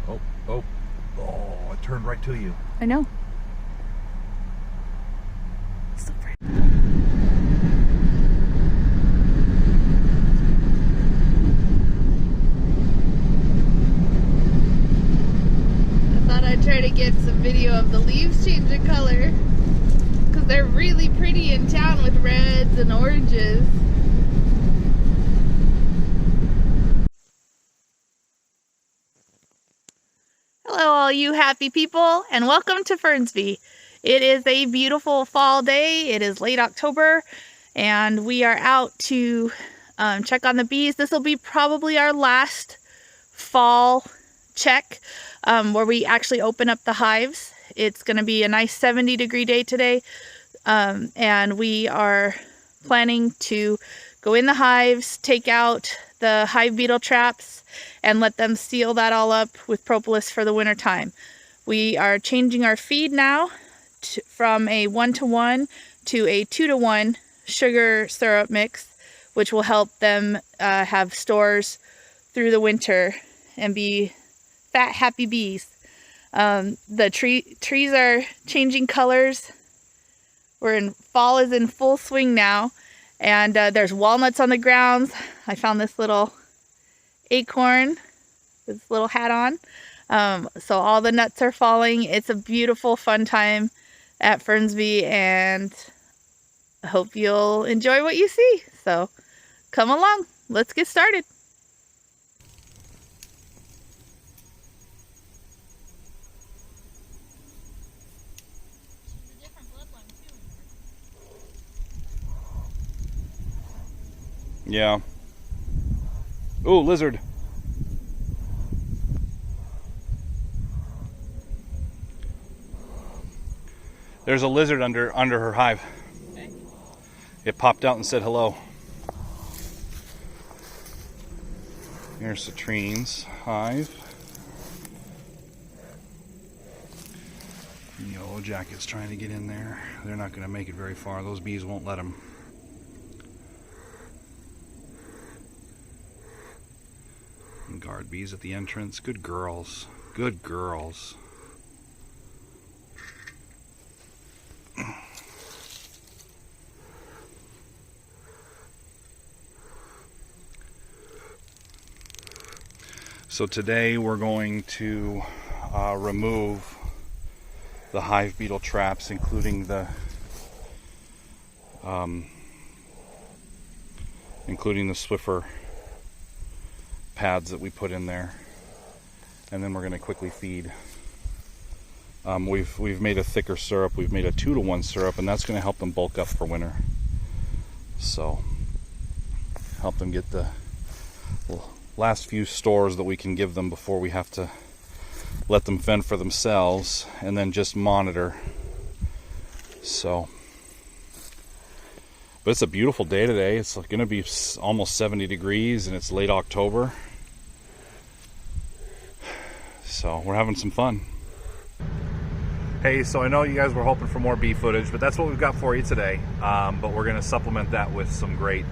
Oh, oh, oh, it turned right to you. I know. So pretty. I thought I'd try to get some video of the leaves changing color, because they're really pretty in town with reds and oranges. Hello all you happy people, and welcome to Fernsby. It is a beautiful fall day. It is late October and we are out to check on the bees. This will be probably our last fall check where we actually open up the hives. It's going to be a nice 70-degree day today, and we are planning to go in the hives, take out the hive beetle traps, and let them seal that all up with propolis for the winter time. We are changing our feed now from a 1-to-1 to a 2-to-1 sugar syrup mix, which will help them have stores through the winter and be fat, happy bees. The trees are changing colors. Fall is in full swing now, and there's walnuts on the grounds. I found this little acorn with this little hat on. So all the nuts are falling. It's a beautiful, fun time at Fernsby, and I hope you'll enjoy what you see. So come along, let's get started. Yeah. Oh, lizard. There's a lizard under her hive. Okay. It popped out and said hello. Here's Citrine's hive. Yellow jacket's trying to get in there. They're not going to make it very far. Those bees won't let them. And guard bees at the entrance. Good girls. Good girls. So today we're going to remove the hive beetle traps, including the Swiffer pads that we put in there, and then we're going to quickly feed. We've made a thicker syrup. We've made a 2-to-1 syrup, and that's going to help them bulk up for winter. So help them get the last few stores that we can give them before we have to let them fend for themselves, and then just monitor. So, but it's a beautiful day today. It's going to be almost 70 degrees, and it's late October. So we're having some fun. Hey, so I know you guys were hoping for more bee footage, but that's what we've got for you today. But we're going to supplement that with some great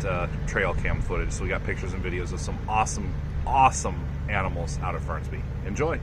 trail cam footage. So we got pictures and videos of some awesome animals out at Fernsby. Enjoy.